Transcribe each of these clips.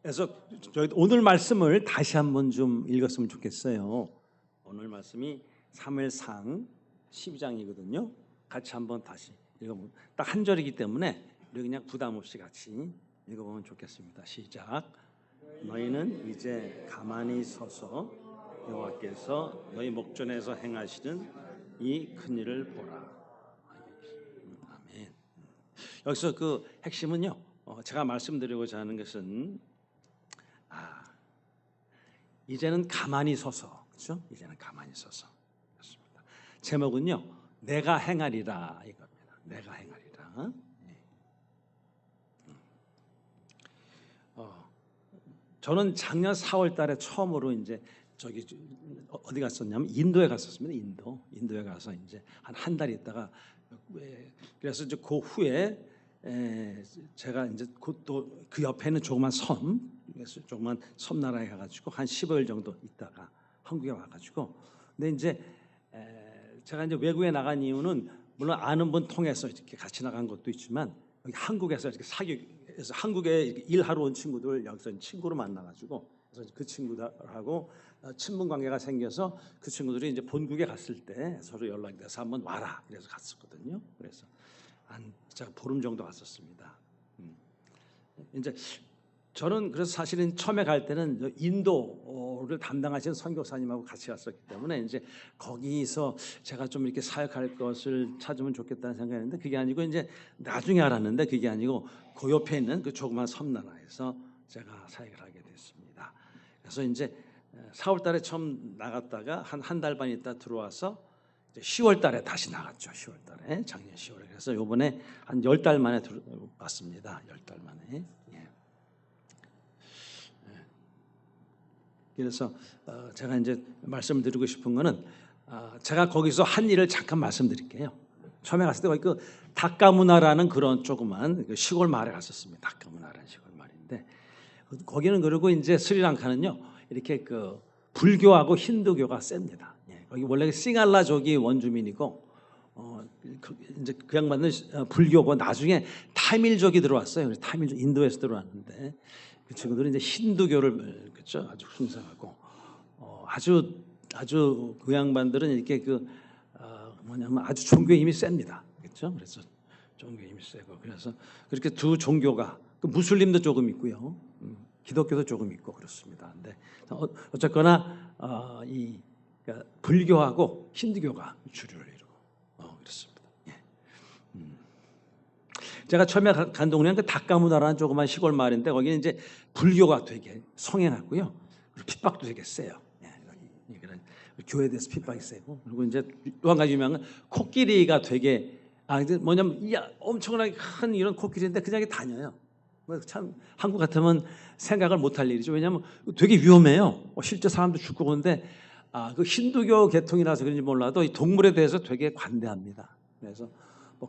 그래서 저희 오늘 말씀을 다시 한번 좀 읽었으면 좋겠어요. 오늘 말씀이 사무엘상 12장이거든요. 같이 한번 다시 읽어보면 딱 한 절이기 때문에 우리 그냥 부담 없이 같이 읽어보면 좋겠습니다. 시작. 너희는 이제 가만히 서서 여호와께서 너희 목전에서 행하시는 이 큰 일을 보라. 아멘. 여기서 그 핵심은요. 제가 말씀드리고자 하는 것은 이제는 가만히 서서, 그렇죠? 이제는 가만히 서서. 그렇습니다. 제목은요, 내가 행하리라 이겁니다. 내가 행하리라. 저는 작년 4월달에 처음으로 이제 저기 어디 갔었냐면 인도에 갔었습니다. 인도에 가서 이제 한 달 있다가 그래서 이제 그 후에 제가 이제 또 그 옆에는 조그만 조그만 섬나라에 가가지고 한 15일 정도 있다가 한국에 와가지고 근데 이제 제가 이제 외국에 나간 이유는 물론 아는 분 통해서 이렇게 같이 나간 것도 있지만 여기 한국에서 이렇게 사귀어서 한국에 일하러 온 친구들 여기서 친구로 만나가지고 그래서 그 친구들하고 친분 관계가 생겨서 그 친구들이 이제 본국에 갔을 때 서로 연락이 돼서 한번 와라 그래서 갔었거든요. 그래서 한 제가 보름 정도 갔었습니다. 이제 저는 그래서 사실은 처음에 갈 때는 인도를 담당하시는 선교사님하고 같이 갔었기 때문에 이제 거기서 제가 좀 이렇게 사역할 것을 찾으면 좋겠다는 생각했는데 그게 아니고 이제 나중에 알았는데 그게 아니고 그 옆에 있는 그 조그만 섬나라에서 제가 사역을 하게 됐습니다. 그래서 이제 4월달에 처음 나갔다가 한 달 반 있다 들어와서 10월달에 다시 나갔죠. 10월달에 작년 10월에 그래서 이번에 한 10달 만에 왔습니다. 10달 만에. 그래서 제가 이제 말씀드리고 싶은 거는 제가 거기서 한 일을 잠깐 말씀드릴게요. 처음에 갔을 때 거기 그 다카무나라는 그런 조그만 시골 마을에 갔었습니다. 다카무나라는 시골 마을인데 거기는 그리고 이제 스리랑카는요 이렇게 그 불교하고 힌두교가 셉니다. 거기 원래 싱할라족이 원주민이고 이제 그 양반은 불교고 나중에 타밀족이 들어왔어요. 그래서 타밀족 인도에서 들어왔는데 그 친구들은 이제 힌두교를 그렇죠 아주 숭상하고 아주 그 양반들은 이렇게 뭐냐면 아주 종교의 힘이 셉니다. 그렇죠? 그래서 종교의 힘이 세고 그래서 그렇게 두 종교가 무슬림도 조금 있고요, 기독교도 조금 있고 그렇습니다. 근데 어쨌거나 그러니까 불교하고 힌두교가 주류를 이루고 그렇습니다. 제가 처음에 간 동네는 그 다카무나라는 조그만 시골 마을인데 거기는 이제 불교가 되게 성행하고요, 그리고 핍박도 되게 세요. 교회에 대해서 핍박이 세고 그리고 이제 또 한 가지 유명한 코끼리가 되게 뭐냐면 엄청나게 큰 이런 코끼리인데 그냥 다녀요. 참 한국 같으면 생각을 못할 일이죠. 왜냐하면 되게 위험해요. 실제 사람도 죽고 그런데 그 힌두교 계통이라서 그런지 몰라도 이 동물에 대해서 되게 관대합니다. 그래서 뭐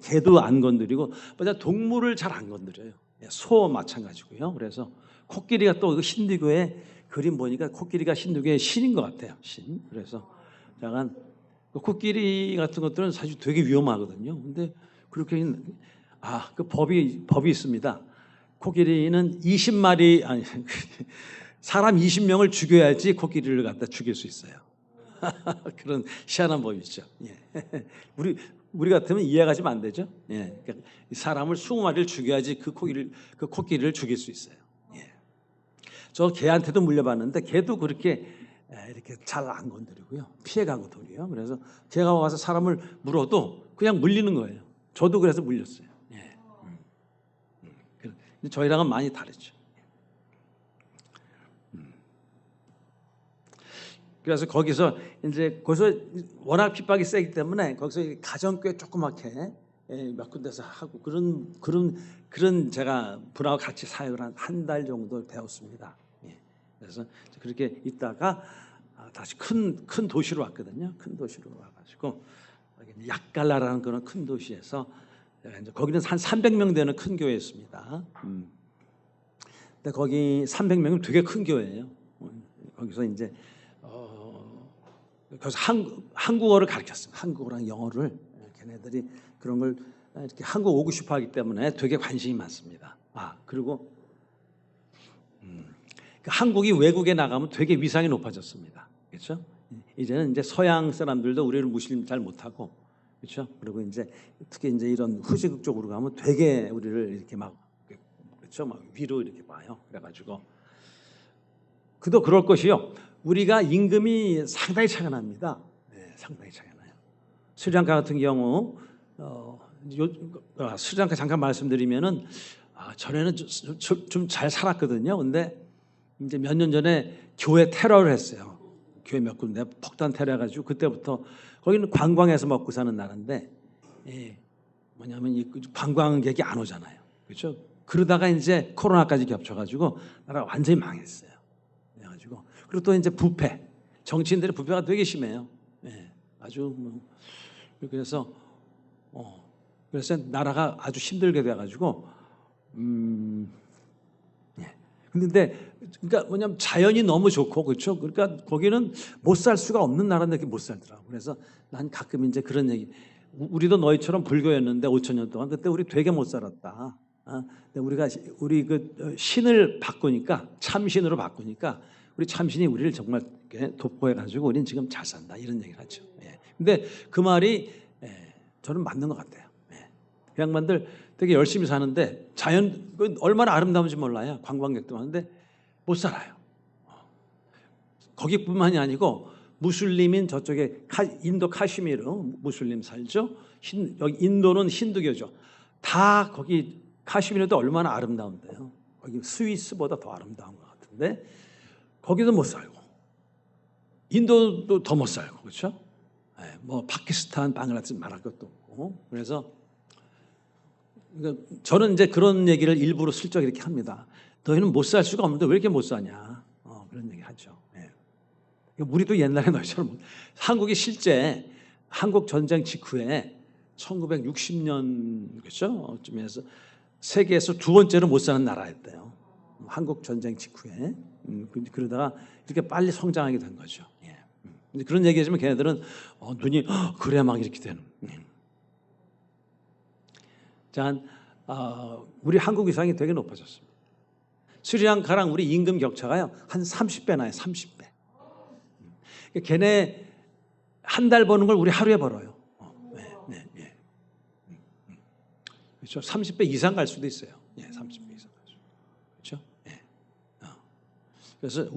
개도 안 건드리고 동물을 잘 안 건드려요. 소 마찬가지고요. 그래서 코끼리가 또 힌두교의 그림 보니까 코끼리가 힌두교의 신인 것 같아요. 신. 그래서 약간 코끼리 같은 것들은 사실 되게 위험하거든요. 근데 그렇게 그 법이 있습니다. 코끼리는 20마리 아니 사람 20명을 죽여야지 코끼리를 갖다 죽일 수 있어요. 그런 희한한 법이 있죠. 우리 같으면 이해가 좀 안 되죠. 그러니까 사람을 20마리를 죽여야지 그 코끼리를 죽일 수 있어요. 저 개한테도 물려봤는데 개도 그렇게 이렇게 잘 안 건드리고요, 피해가고 돌이요. 그래서 개가 와서 사람을 물어도 그냥 물리는 거예요. 저도 그래서 물렸어요. 저희랑은 많이 다르죠. 그래서 거기서 워낙 핍박이 세기 때문에 거기서 가정교회 조그맣게 몇 군데서 하고 그런 제가 분하고 같이 사역을 한 달 정도 배웠습니다. 그래서 그렇게 있다가 다시 큰 도시로 왔거든요. 큰 도시로 와가지고 약갈라라는 그런 큰 도시에서 이제 거기는 한 300명 되는 큰 교회였습니다. 근데 거기 300명은 되게 큰 교회예요. 거기서 이제 그래서 한국어를 가르쳤습니다. 한국어랑 영어를 걔네들이 그런 걸 이렇게 한국 오고 싶어하기 때문에 되게 관심이 많습니다. 그리고 한국이 외국에 나가면 되게 위상이 높아졌습니다. 그렇죠? 이제는 이제 서양 사람들도 우리를 무슬림 잘 못하고, 그렇죠? 그리고 이제 특히 이제 이런 후지국 쪽으로 가면 되게 우리를 이렇게 막, 그렇죠? 막 위로 이렇게 봐요. 그래가지고 그도 그럴 것이요. 우리가 임금이 상당히 차이가 납니다. 네, 상당히 차이가 나요. 스리랑카 같은 경우 스리랑카 잠깐 말씀드리면은 전에는 좀 잘 살았거든요. 근데 이제 몇 년 전에 교회 테러를 했어요. 교회 몇 군데 폭탄 테러해가지고 그때부터 거기는 관광에서 먹고 사는 나라인데 뭐냐면 이 관광객이 안 오잖아요. 그렇죠? 그러다가 이제 코로나까지 겹쳐가지고 나라가 완전히 망했어요. 그래가지고 그리고 또 이제 부패, 정치인들의 부패가 되게 심해요. 아주 그래서 나라가 아주 힘들게 돼가지고 근데 그러니까 뭐냐면 자연이 너무 좋고 그렇죠. 그러니까 거기는 못 살 수가 없는 나라인데 못 살더라고. 그래서 난 가끔 이제 그런 얘기. 우리도 너희처럼 불교였는데 5천 년 동안 그때 우리 되게 못 살았다. 근데 우리 그 신을 바꾸니까 참신으로 바꾸니까 우리 참신이 우리를 정말 돕고해가지고 우리는 지금 잘 산다 이런 얘기를 하죠. 근데 그 말이 저는 맞는 것 같아요. 그 양반들 되게 열심히 사는데 자연 얼마나 아름다운지 몰라요. 관광객도 많은데 못 살아요. 거기뿐만이 아니고 무슬림인 저쪽에 인도 카시미르 무슬림 살죠. 여기 인도는 힌두교죠. 다 거기 카시미르도 얼마나 아름다운데요. 거기 스위스보다 더 아름다운 것 같은데 거기도 못 살고 인도도 더 못 살고 그렇죠. 뭐 파키스탄, 방글라데시 말할 것도 없고 그래서 저는 이제 그런 얘기를 일부러 슬쩍 이렇게 합니다. 너희는 못 살 수가 없는데 왜 이렇게 못 사냐? 그런 얘기 하죠. 우리도 옛날에 너희처럼 한국이 실제 한국 전쟁 직후에 1960년 그렇죠? 쯤에서 세계에서 두 번째로 못 사는 나라였대요. 한국 전쟁 직후에 그러다가 이렇게 빨리 성장하게 된 거죠. 그런 얘기하시면 걔네들은 눈이 그래 막 이렇게 되는. 자, 우리 한국 위상이 되게 높아졌습니다. 스리랑카랑 우리 임금 격차가요 한 30배 나요. 30배. 걔네 한 달 버는 걸 우리 하루에 벌어요. 그렇죠. 30배 이상 갈 수도 있어요. 30배 이상 갈 수. 그렇죠. 그래서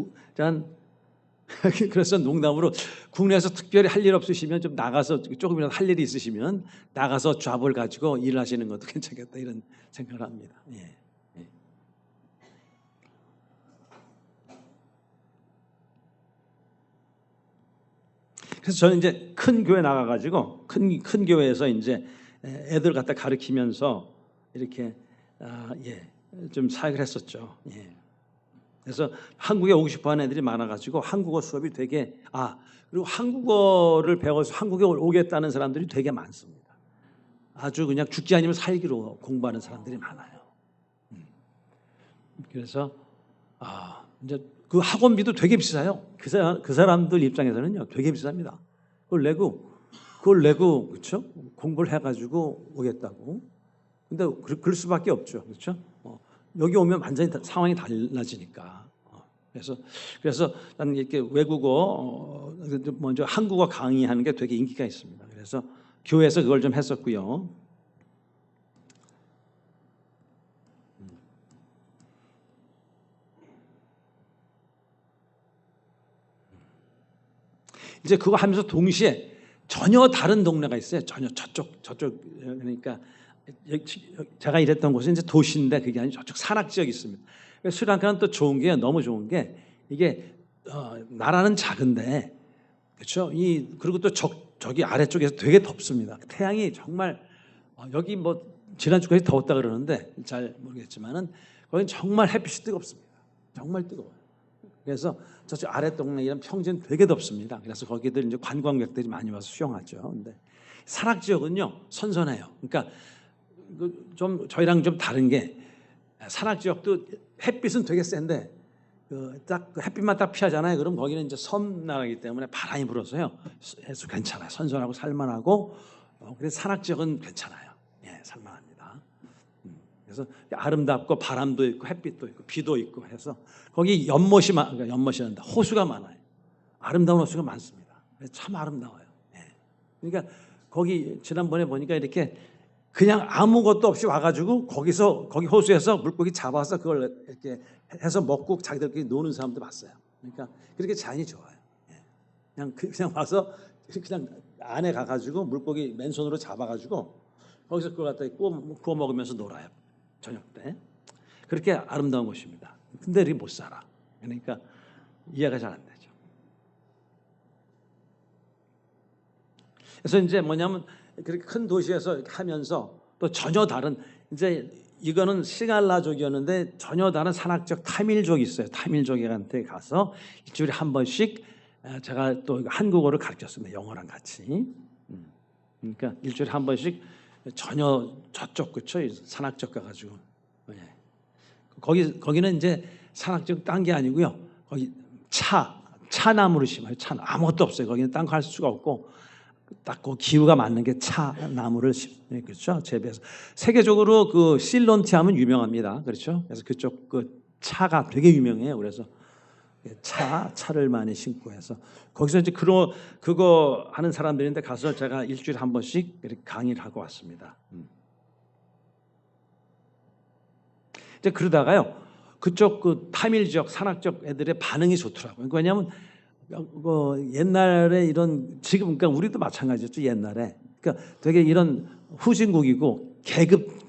그래서 농담으로 국내에서 특별히 할 일 없으시면 좀 나가서 조금이라도 할 일이 있으시면 나가서 잡을 가지고 일하시는 것도 괜찮겠다 이런 생각을 합니다. 그래서 저는 이제 큰 교회 나가가지고 큰 교회에서 이제 애들 갖다 가르치면서 이렇게 좀 사역을 했었죠. 그래서 한국에 오고 싶어하는 애들이 많아가지고 한국어 수업이 되게 그리고 한국어를 배워서 한국에 오겠다는 사람들이 되게 많습니다. 아주 그냥 죽지 아니면 살기로 공부하는 사람들이 많아요. 그래서 이제 그 학원비도 되게 비싸요. 그 사람들 입장에서는요 되게 비쌉니다. 그걸 내고 그렇죠? 공부를 해가지고 오겠다고. 근데 그럴 수밖에 없죠, 그렇죠? 여기 오면 완전히 상황이 달라지니까. 그래서 나는 이렇게 외국어 먼저 한국어 강의하는 게 되게 인기가 있습니다. 그래서 교회에서 그걸 좀 했었고요. 이제 그거 하면서 동시에 전혀 다른 동네가 있어요. 전혀 저쪽 그러니까 제가 일했던 곳은 이제 도시인데 그게 아니고 저쪽 산악 지역이 있습니다. 스리랑카는 또 좋은 게 너무 좋은 게 이게 나라는 작은데 그렇죠. 그리고 또 저기 아래쪽에서 되게 덥습니다. 태양이 정말 여기 뭐 지난주까지 더웠다 그러는데 잘 모르겠지만은 거긴 정말 햇빛이 뜨겁습니다. 정말 뜨거워요. 그래서 저쪽 아래 동네 이런 평지는 되게 덥습니다. 그래서 거기들 이제 관광객들이 많이 와서 수영하죠. 근데 산악 지역은요 선선해요. 그러니까 좀 저희랑 좀 다른 게 산악 지역도 햇빛은 되게 센데 딱 햇빛만 딱 피하잖아요. 그럼 거기는 이제 섬 나라이기 때문에 바람이 불어서요. 해수 괜찮아요. 선선하고 살만하고 그래서 산악 지역은 괜찮아요. 살만합니다. 그래서 아름답고 바람도 있고 햇빛도 있고 비도 있고 해서 거기 그러니까 호수가 많아요. 아름다운 호수가 많습니다. 참 아름다워요. 예. 그러니까 거기 지난번에 보니까 이렇게 그냥 아무것도 없이 와가지고 거기 호수에서 물고기 잡아서 그걸 이렇게 해서 먹고 자기들끼리 노는 사람도 봤어요. 그러니까 그렇게 자연이 좋아요. 예. 그냥 와서 그냥 안에 가가지고 물고기 맨손으로 잡아가지고 거기서 그걸 갖다 구워 먹으면서 놀아요. 저녁 때. 그렇게 아름다운 곳입니다. 근데 이렇게 못 살아. 그러니까 이해가 잘 안 되죠. 그래서 이제 뭐냐면 그렇게 큰 도시에서 하면서 또 전혀 다른 이제 이거는 싱할라족이었는데 전혀 다른 산악적 타밀족이 있어요. 타밀족한테 가서 일주일에 한 번씩 제가 또 한국어를 가르쳤습니다. 영어랑 같이. 그러니까 일주일에 한 번씩 전혀 저쪽 그쵸 산악적 가가지고 거기는 이제 산악적 딴 게 아니고요. 거기 차나무를 심어요. 아무것도 없어요. 거기는 딴 거 할 수가 없고 딱 그 기후가 맞는 게 차나무를 심어요. 그렇죠. 재배해서 세계적으로 그 실론티함은 유명합니다. 그렇죠. 그래서 그쪽 그 차가 되게 유명해요. 그래서 차를 많이 심고 해서 거기서 이제 그거 하는 사람들인데 가서 제가 일주일에 한 번씩 이렇게 강의를 하고 왔습니다. 이제 그러다가요 그쪽 그 타밀 지역 산악적 애들의 반응이 좋더라고요. 왜냐하면 옛날에 이런 지금 그러니까 우리도 마찬가지였죠. 옛날에 그러니까 되게 이런 후진국이고 계급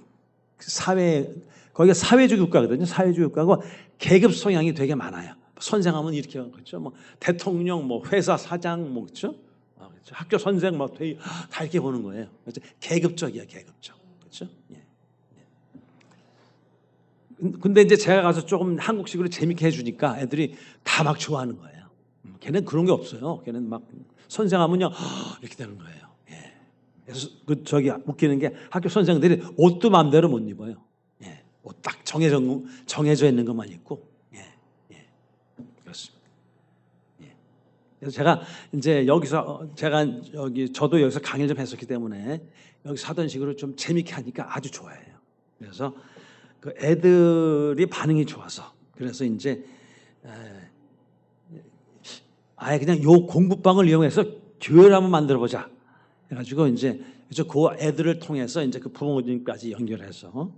사회 거기가 사회주의 국가거든요. 사회주의 국가고 계급 성향이 되게 많아요. 선생하면 이렇게 그렇죠. 뭐 대통령, 뭐 회사 사장, 뭐 그렇죠. 그렇죠? 학교 선생 뭐 되게 다 이렇게 보는 거예요. 그렇죠? 계급적이야, 계급적. 그렇죠? 예. 근데 이제 제가 가서 조금 한국식으로 재밌게 해주니까 애들이 다 막 좋아하는 거예요. 걔는 그런 게 없어요. 걔는 막 선생하면요 이렇게 되는 거예요. 예. 그래서 저기 웃기는 게 학교 선생들이 옷도 마음대로 못 입어요. 예. 옷 딱 정해져 있는 것만 입고. 그렇습니다. 예. 그래서 제가 이제 여기서 저도 여기서 강의를 좀 했었기 때문에 여기서 하던 식으로 좀 재밌게 하니까 아주 좋아해요. 그래서 그 애들이 반응이 좋아서 그래서 이제 아예 그냥 요 공부방을 이용해서 교회를 한번 만들어 보자. 해가지고 이제 그 애들을 통해서 이제 그 부모님까지 연결해서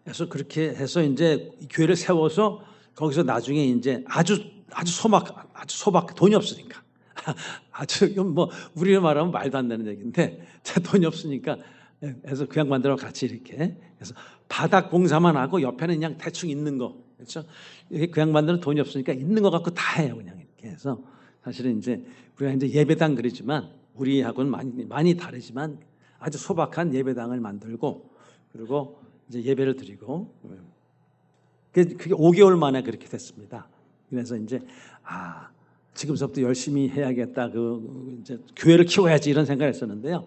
그래서 그렇게 해서 이제 교회를 세워서 거기서 나중에 이제 아주 소박 돈이 없으니까 아주 뭐 우리로 말하면 말도 안 되는 얘기인데 돈이 없으니까 그래서 그 양반들하고 같이 이렇게 그래서 바닥 공사만 하고 옆에는 그냥 대충 있는 거 그렇죠. 그 양반들은 돈이 없으니까 있는 거 갖고 다 해요 그냥 이렇게 해서 사실은 이제 우리가 이제 예배당 그러지만 우리하고는 많이 다르지만 아주 소박한 예배당을 만들고 그리고 이제 예배를 드리고 그게 5개월 만에 그렇게 됐습니다. 그래서 이제 지금서부터 열심히 해야겠다. 이제 교회를 키워야지 이런 생각을 했었는데요.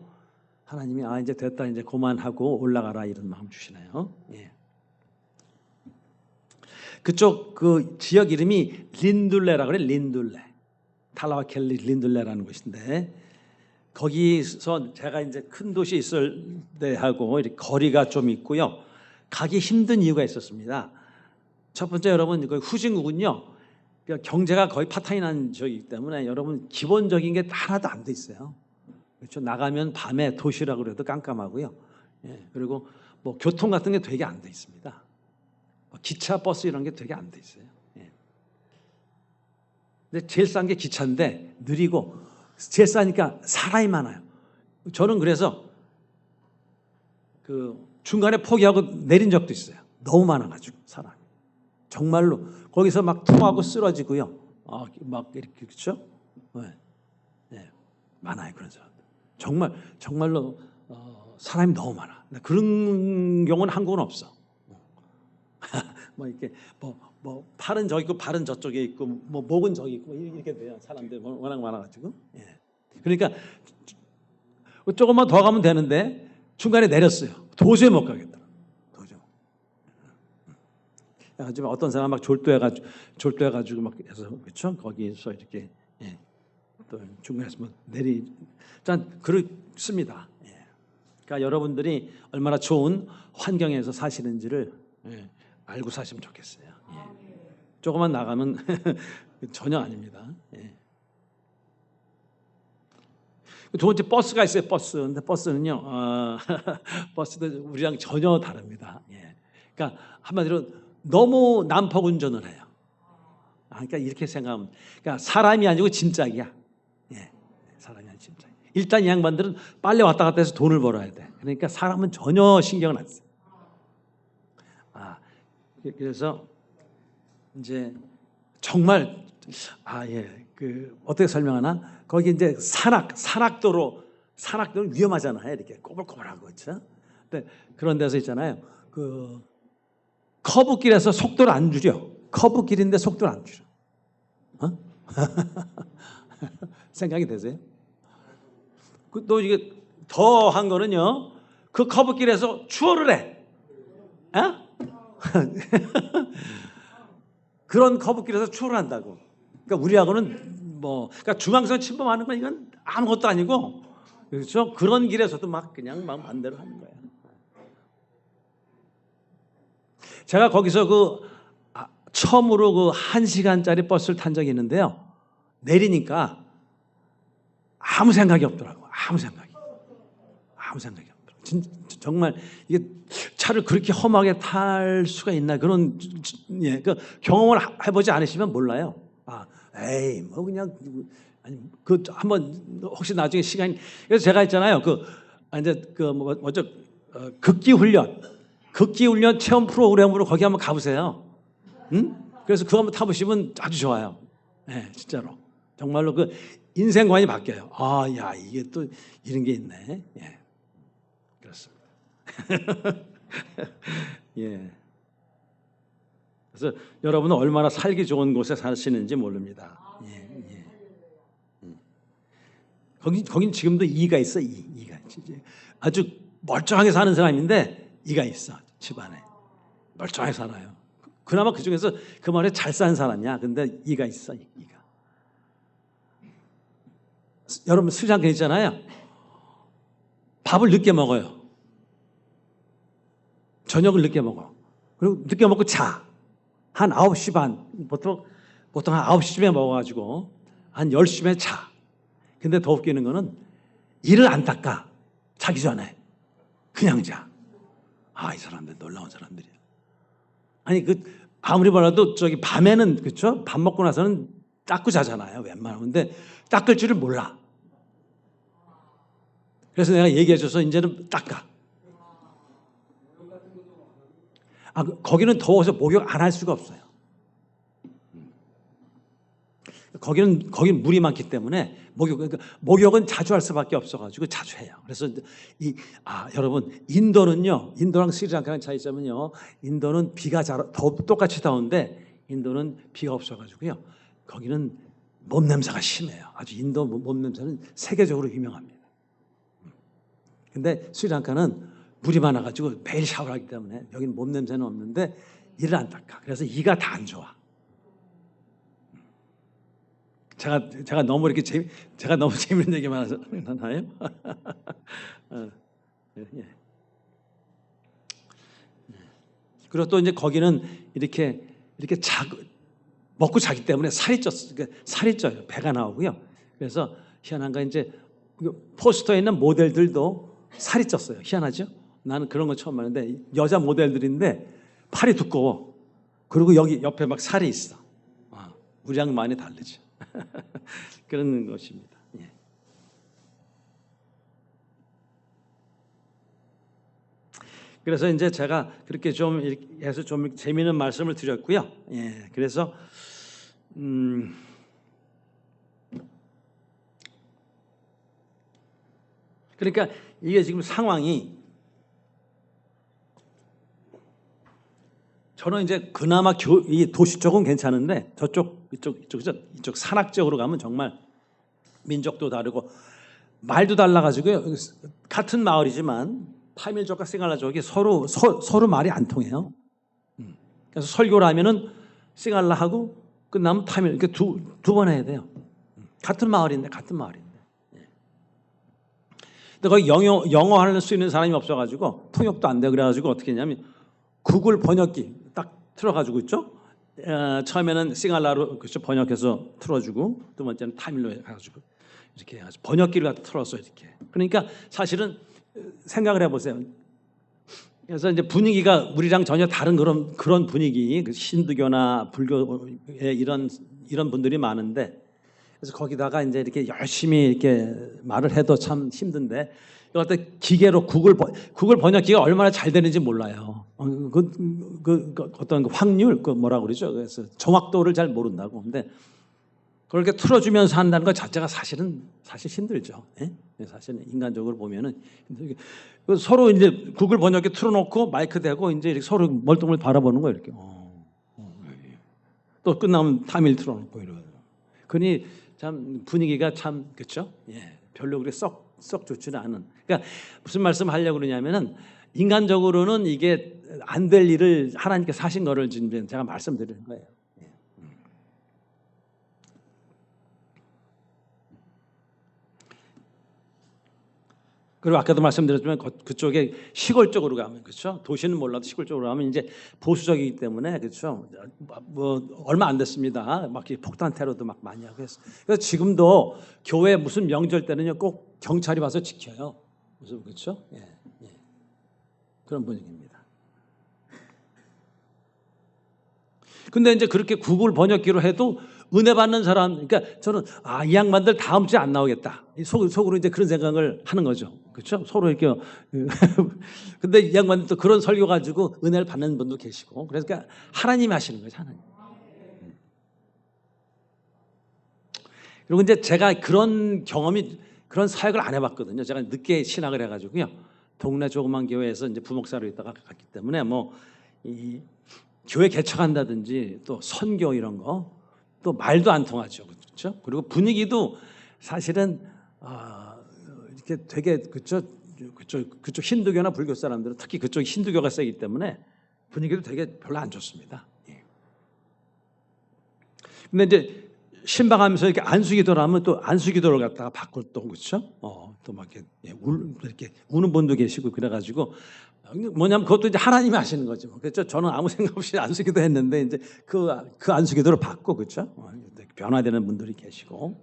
하나님이 이제 됐다. 이제 그만하고 올라가라 이런 마음 주시네요. 예. 그쪽 그 지역 이름이 린둘레라고 그래. 린둘레. 탈라와 켈리 린둘레라는 곳인데 거기서 제가 이제 큰 도시에 있을 때하고 이렇게 거리가 좀 있고요. 가기 힘든 이유가 있었습니다. 첫 번째 여러분 그 후진국은요 경제가 거의 파탄이난 지역이기 때문에 여러분 기본적인 게 하나도 안 돼 있어요. 그렇죠. 나가면 밤에 도시라고 그래도 깜깜하고요. 예, 그리고 뭐 교통 같은 게 되게 안 돼 있습니다. 기차, 버스 이런 게 되게 안 돼 있어요. 예. 근데 제일 싼 게 기차인데 느리고 제일 싸니까 사람이 많아요. 저는 그래서 그 중간에 포기하고 내린 적도 있어요. 너무 많아가지고 사람이. 정말로 거기서 막 토하고 쓰러지고요. 막 이렇게 그렇죠? 네. 네. 많아요 그런 사람들. 정말로 사람이 너무 많아. 그런 경우는 한국은 없어. 뭐 이렇게 뭐 팔은 저기 있고 발은 저쪽에 있고 뭐 목은 저기 있고 이렇게 돼요. 사람들 워낙 많아가지고. 예. 그러니까 조금만 더 가면 되는데 중간에 내렸어요. 도저히 못 가겠다. 하지만 어떤 사람 막 졸도해가지고 막 해서 그렇죠? 거기서 이렇게 또 중간에서 뭐 짠 그렇습니다. 예. 그러니까 여러분들이 얼마나 좋은 환경에서 사시는지를 알고 사시면 좋겠어요. 조금만 나가면 전혀 아닙니다. 두 번째 버스가 있어요. 버스. 근데 버스는요, 버스도 우리랑 전혀 다릅니다. 그러니까 한마디로 너무 난폭 운전을 해요. 그러니까 이렇게 생각하면, 그러니까 사람이 아니고 짐짝이야. 사람이 아니고 짐짝. 일단 이 양반들은 빨리 왔다 갔다 해서 돈을 벌어야 돼. 그러니까 사람은 전혀 신경을 안 써. 그래서 이제 정말 그 어떻게 설명하나? 거기 이제 산악도로 위험하잖아요. 이렇게 꼬불꼬불하고 그렇죠. 근데 그런 데서 있잖아요. 그 커브길에서 속도를 안 줄여. 커브길인데 속도를 안 줄여. 생각이 되세요? 또 이게 더 한 거는요. 그 커브길에서 추월을 해. 그런 커브길에서 추월을 한다고. 그러니까 우리하고는 그러니까 중앙선 침범하는 건 이건 아무것도 아니고, 그렇죠? 그런 길에서도 막 그냥 막 마음대로 하는 거예요. 제가 거기서 처음으로 그 1시간짜리 버스를 탄 적이 있는데요. 내리니까 아무 생각이 없더라고. 아무 생각이 없더라고. 정말 이게 차를 그렇게 험하게 탈 수가 있나, 그런 그 경험을 해보지 않으시면 몰라요. 그냥 그 한번 혹시 나중에 시간이, 그래서 제가 있잖아요. 극기 훈련 체험 프로그램으로 거기 한번 가보세요. 그래서 그거 한번 타보시면 아주 좋아요. 진짜로 정말로 그 인생관이 바뀌어요. 이게 또 이런 게 있네. 그렇습니다. 그래서 여러분은 얼마나 살기 좋은 곳에 사시는지 모릅니다. 거긴 지금도 이가 있어. 이가 아주 멀쩡하게 사는 사람인데 이가 있어. 집안에 멀쩡하게 살아요. 그나마 그 중에서 그 말에 잘 사는 사람이야. 근데 이가 있어. 이가. 여러분 스리랑카 있잖아요. 밥을 늦게 먹어요. 저녁을 늦게 먹어. 그리고 늦게 먹고 자. 한 9시 반, 보통 한 9시쯤에 먹어가지고 한 10시쯤에 자. 근데 더 웃기는 거는 이를 안 닦아. 자기 전에. 그냥 자. 이 사람들 놀라운 사람들이야. 아니 아무리 봐도 밤에는, 그렇죠? 밥 먹고 나서는 닦고 자잖아요. 웬만하면. 근데 닦을 줄을 몰라. 그래서 내가 얘기해줘서 이제는 닦아. 거기는 더워서 목욕 안 할 수가 없어요. 거기는 물이 많기 때문에 목욕은 자주 할 수밖에 없어가지고 자주 해요. 그래서 여러분 인도랑 스리랑카랑 차이점은요. 인도는 비가 똑같이 더운데 인도는 비가 없어가지고요. 거기는 몸 냄새가 심해요. 아주 인도 몸 냄새는 세계적으로 유명합니다. 근데 스리랑카는 물이 많아가지고 매일 샤워를 하기 때문에 여기는 몸 냄새는 없는데 이를 안 닦아. 그래서 이가 다 안 좋아. 제가 너무 재밌는 얘기만 하나요? 그리고 또 이제 거기는 이렇게 먹고 자기 때문에 살이 쪄요. 배가 나오고요. 그래서 희한한 건 이제 포스터에 있는 모델들도 살이 쪘어요. 희한하죠? 나는 그런 거 처음 봤는데 여자 모델들인데 팔이 두꺼워. 그리고 여기 옆에 막 살이 있어. 우리랑 많이 다르죠. 그런 것입니다. 그래서 이제 제가 그렇게 좀 해서 좀 재미있는 말씀을 드렸고요. 그래서 그러니까 이게 지금 상황이, 저는 이제 그나마 이 도시 쪽은 괜찮은데 이쪽 산악 지역으로 가면 정말 민족도 다르고 말도 달라가지고요. 같은 마을이지만 타밀족과 싱갈라 족이 서로 말이 안 통해요. 그래서 설교를 하면은 싱갈라 하고 끝나면 타밀, 이렇게 두 번 해야 돼요. 같은 마을인데. 근데 거기 영어 할 수 있는 사람이 없어가지고 통역도 안 돼. 그래가지고 어떻게 했냐면 구글 번역기 딱 틀어가지고 있죠. 처음에는 싱갈라로 그렇죠 번역해서 틀어주고 두 번째는 타밀로 해가지고 이렇게 해가지고 번역기를 갖다 틀었어 이렇게. 그러니까 사실은 생각을 해보세요. 그래서 이제 분위기가 우리랑 전혀 다른 그런 분위기, 신두교나 불교의 이런 분들이 많은데, 그래서 거기다가 이제 이렇게 열심히 이렇게 말을 해도 참 힘든데, 이것도 기계로 구글 번역기가 얼마나 잘 되는지 몰라요. 어떤 그 확률, 뭐라 그러죠? 그래서 정확도를 잘 모른다고. 근데 그렇게 틀어주면서 한다는 것 자체가 사실 힘들죠. 예? 사실 인간적으로 보면은 서로 이제 구글 번역기 틀어놓고 마이크 대고 이제 이렇게 서로 멀뚱멀 바라보는 거예요. 이렇게. 또 끝나면 타밀 틀어놓고 이러고. 그러니 참 분위기가 참 그렇죠. 예, 별로 그렇게 썩 좋지는 않은. 그러니까 무슨 말씀 하려고 그러냐면은 인간적으로는 이게 안 될 일을 하나님께서 하신 거를 지금 제가 말씀드리는 거예요. 그리고 아까도 말씀드렸지만 그쪽에 시골 쪽으로 가면 그렇죠. 도시는 몰라도 시골 쪽으로 가면 이제 보수적이기 때문에 그렇죠. 뭐 얼마 안 됐습니다. 막 폭탄 테러도 막 많이 하고 했어요. 그래서 지금도 교회 무슨 명절 때는요 꼭 경찰이 와서 지켜요. 무슨 그렇죠. 예. 그런 분위기입니다. 근데 이제 그렇게 구글 번역기로 해도 은혜 받는 사람, 그러니까 저는 이 양반들 다음 주에 안 나오겠다. 속으로 이제 그런 생각을 하는 거죠. 그렇죠? 서로 이렇게. 근데 이 양반들 또 그런 설교 가지고 은혜를 받는 분도 계시고. 그러니까 하나님이 하시는 거죠, 하나님. 그리고 이제 제가 그런 사역을 안 해봤거든요. 제가 늦게 신학을 해가지고요. 동네 조그만 교회에서 이제 부목사로 있다가 갔기 때문에 이 교회 개척한다든지 또 선교 이런 거 또 말도 안 통하죠. 그렇죠? 그리고 분위기도 사실은 이렇게 되게 그쪽 힌두교나 불교 사람들은 특히 그쪽 힌두교가 세기 때문에 분위기도 되게 별로 안 좋습니다. 근데 이제 신방하면서 이렇게 안수기도를 하면 또 안수기도를 갖다가 바꿀 또 그렇죠? 또 막 이렇게 우는 분도 계시고 그래가지고 뭐냐면 그것도 이제 하나님이 하시는 거죠. 그렇죠? 저는 아무 생각 없이 안수기도 했는데 이제 그 안수기도를 받고 그렇죠? 변화되는 분들이 계시고.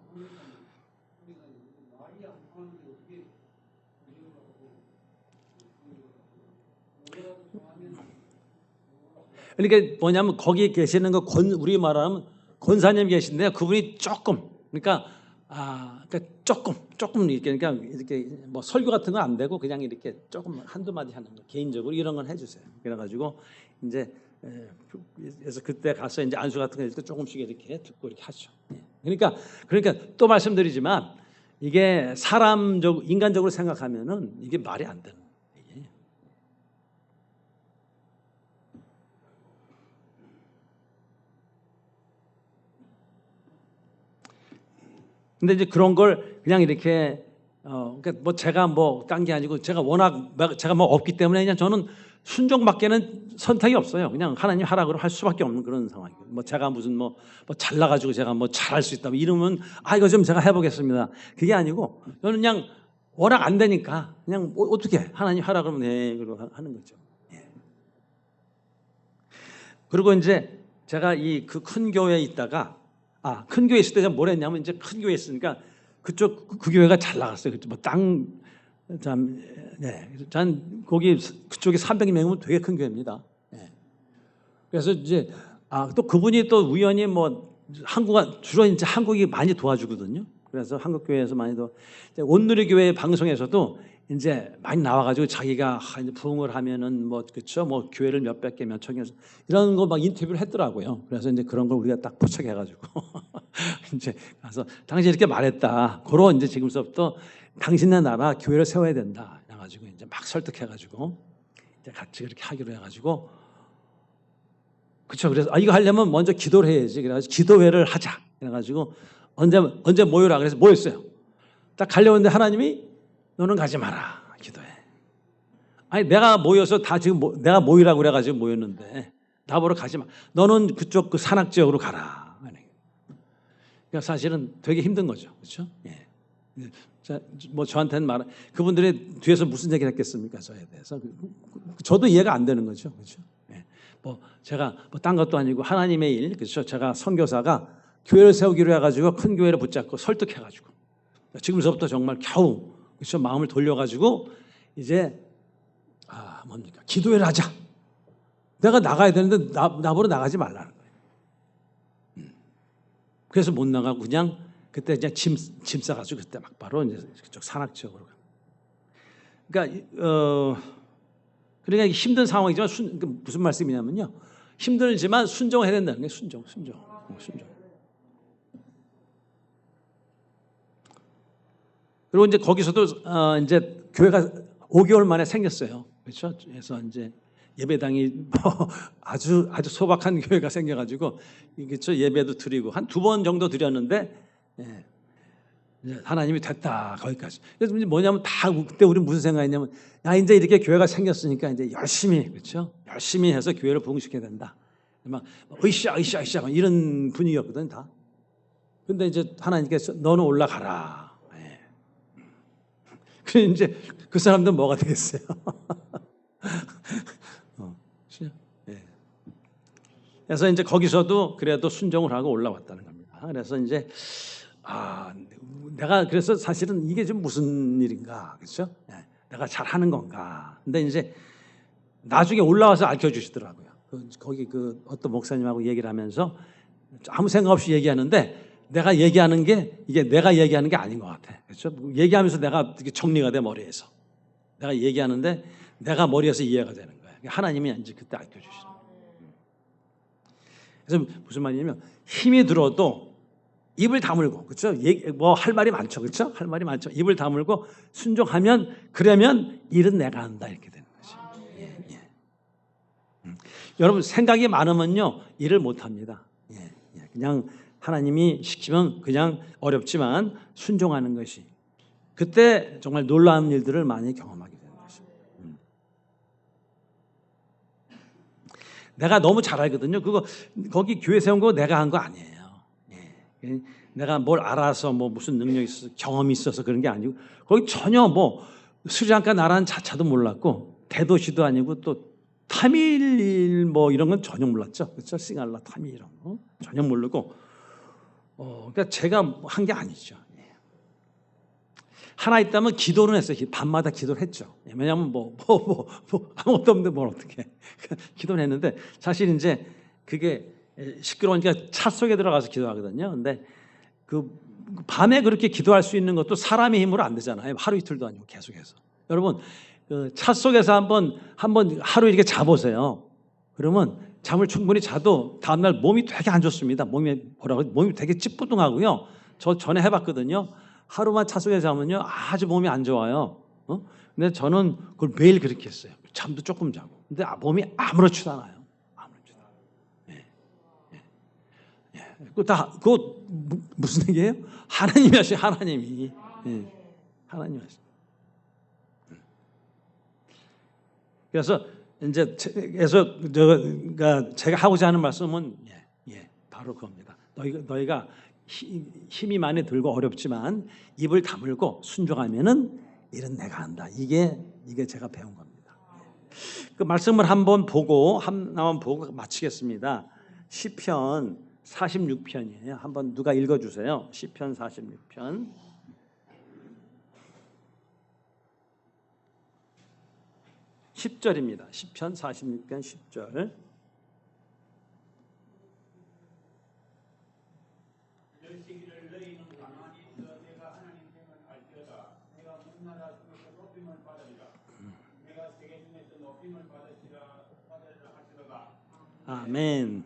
그러니까 뭐냐면 거기 계시는 거 우리 말하면 권사님 계신데요. 그분이 조금 그러니까 조금 이렇게 그러니까 이렇게 뭐 설교 같은 건 안 되고 그냥 이렇게 조금 한두 마디 하는 거 개인적으로 이런 건 해주세요. 그래가지고 이제 그래서 그때 가서 이제 안수 같은 거 할 때 조금씩 이렇게 듣고 이렇게 하죠. 그러니까 또 말씀드리지만 이게 인간적으로 생각하면은 이게 말이 안 되는. 근데 이제 그런 걸 그냥 이렇게 그러니까 뭐 제가 뭐 딴 게 아니고 제가 뭐 없기 때문에 그냥 저는 순종밖에는 선택이 없어요. 그냥 하나님 하라고 할 수밖에 없는 그런 상황이에요. 뭐 제가 무슨 뭐 잘나가지고 제가 뭐 잘할 수 있다면 이러면 이거 좀 제가 해보겠습니다. 그게 아니고 저는 그냥 워낙 안 되니까 그냥 어떻게 하나님 하라 그러면 그러고 하는 거죠. 그리고 이제 제가 그 큰 교회에 있다가 큰 교회 있을 때 제가 뭘 했냐면 이제 큰 교회 있으니까 그 교회가 잘 나갔어요. 뭐 전 거기 그쪽에 300명이면 되게 큰 교회입니다. 그래서 이제 또 그분이 또 우연히 뭐 주로 이제 한국이 많이 도와주거든요. 그래서 한국 교회에서 많이 온누리 교회 방송에서도 이제 많이 나와가지고 자기가 이제 부흥을 하면은 뭐 그렇죠, 뭐 교회를 몇백 개, 몇천 개 이런 거 막 인터뷰를 했더라고요. 그래서 이제 그런 걸 우리가 딱 포착해가지고 이제 가서 당시 이렇게 말했다. 그런 이제 지금서부터 당신네 나라 교회를 세워야 된다. 그래가지고 이제 막 설득해가지고 이제 같이 그렇게 하기로 해가지고 그렇죠. 그래서 이거 하려면 먼저 기도를 해야지. 그래가지고 기도회를 하자. 그래가지고 언제 모여라. 그래서 모였어요. 딱 가려는데 하나님이 너는 가지 마라. 기도해. 내가 모여서 다 지금 내가 모이라고 그래가지고 모였는데 나보러 가지 마. 너는 그쪽 그 산악 지역으로 가라. 그러니까 사실은 되게 힘든 거죠. 그렇죠? 뭐 저한테는 그분들이 뒤에서 무슨 얘기를 했겠습니까? 저에 대해서 저도 이해가 안 되는 거죠, 그렇죠? 예. 뭐 제가 뭐 딴 것도 아니고 하나님의 일, 그렇죠? 제가 선교사가 교회를 세우기로 해가지고 큰 교회를 붙잡고 설득해가지고 지금서부터 정말 겨우 그렇죠? 마음을 돌려가지고 이제 뭡니까? 기도회를 하자. 내가 나가야 되는데 나보러 나가지 말라는 거예요. 그래서 못 나가고 그냥 그때 그냥 짐 싸가지고 그때 막 바로 이제 그쪽 산악 지역으로. 그러니까 그러니까 힘든 상황이지만 무슨 말씀이냐면요. 힘들지만 순종해야 된다는 게 순종. 그리고 이제 거기서도 이제 교회가 5개월 만에 생겼어요. 그렇죠? 그래서 이제 예배당이 뭐 아주 소박한 교회가 생겨가지고 그렇죠? 예배도 드리고 한 2번 정도 드렸는데 예, 하나님이 됐다 거기까지. 그래서 뭐냐면 다 그때 우리 무슨 생각했냐면 야 이제 이렇게 교회가 생겼으니까 이제 열심히 그렇죠? 열심히 해서 교회를 부흥시켜야 된다. 막 으쌰 막 이런 분위기였거든 다. 근데 이제 하나님께서 너는 올라가라. 예. 그래 이제 그 사람들 뭐가 되겠어요? 예. 그래서 이제 거기서도 그래도 순종을 하고 올라왔다는 겁니다. 그래서 이제 내가 그래서 사실은 이게 좀 무슨 일인가, 그렇죠? 예. 내가 잘하는 건가? 근데 이제 나중에 올라와서 알려주시더라고요. 거기 그 어떤 목사님하고 얘기를 하면서 아무 생각 없이 얘기하는데 내가 얘기하는 게 이게 내가 얘기하는 게 아닌 것 같아, 그렇죠? 얘기하면서 내가 되게 정리가 돼 머리에서. 내가 얘기하는데 내가 머리에서 이해가 되는 거야. 하나님이 이제 그때 알려주시는 거예요. 그래서 무슨 말이냐면 힘이 들어도 입을 다물고 그렇죠? 뭐 할 말이 많죠, 그렇죠? 할 말이 많죠. 입을 다물고 순종하면 그러면 일은 내가 한다 이렇게 되는 거죠. 예. 여러분 생각이 많으면요 일을 못 합니다. 그냥 하나님이 시키면 그냥 어렵지만 순종하는 것이 그때 정말 놀라운 일들을 많이 경험하게 되는 것이죠. 내가 너무 잘 알거든요. 거기 교회 세운 거 내가 한 거 아니에요. 내가 뭘 알아서 뭐 무슨 능력이 있어서 경험이 있어서 그런 게 아니고 거기 전혀 뭐 스리랑카 나라는 자체도 몰랐고 대도시도 아니고 또 타밀 뭐 이런 건 전혀 몰랐죠. 그렇죠? 싱갈라 타밀 이런 거 전혀 모르고 그러니까 제가 한 게 아니죠. 하나 있다면 기도를 했어요. 밤마다 기도를 했죠. 왜냐하면 뭐 아무것도 없는데 뭘 어떻게 기도를 했는데 사실 이제 그게 시끄러우니까 차 속에 들어가서 기도하거든요. 근데 그 밤에 그렇게 기도할 수 있는 것도 사람의 힘으로 안 되잖아요. 하루 이틀도 아니고 계속해서. 여러분 그 차 속에서 한번 하루 이렇게 자보세요. 그러면 잠을 충분히 자도 다음날 몸이 되게 안 좋습니다. 몸이 되게 찌뿌둥하고요. 저 전에 해봤거든요. 하루만 차 속에 자면요 아주 몸이 안 좋아요. 근데 저는 그걸 매일 그렇게 했어요. 잠도 조금 자고. 근데 몸이 아무렇지도 않아요. 아무렇지도 않아요. 그거 무슨 얘기예요? 하나님이 하시 하나님이. 하나님이 하시. 그래서 제가 하고자 하는 말씀은 바로 그겁니다. 너희가 힘이 많이 들고 어렵지만 입을 다물고 순종하면은 일은 내가 한다. 이게 제가 배운 겁니다. 그 말씀을 한번 보고 마치겠습니다. 시편 46편이에요. 한번 누가 읽어주세요. 시편 46편. 10절입니다. 시편 46편 10절. 아멘.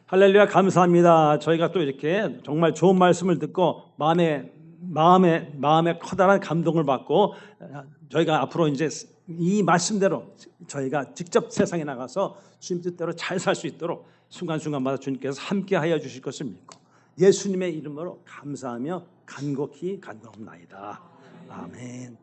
할렐루야 감사합니다. 저희가 또 이렇게 정말 좋은 말씀을 듣고 마음에 커다란 감동을 받고 저희가 앞으로 이제 이 말씀대로 저희가 직접 세상에 나가서 주님 뜻대로 잘 살 수 있도록 순간순간마다 주님께서 함께하여 주실 것을 믿고 예수님의 이름으로 감사하며 간곡히 간구하옵나이다. 아멘.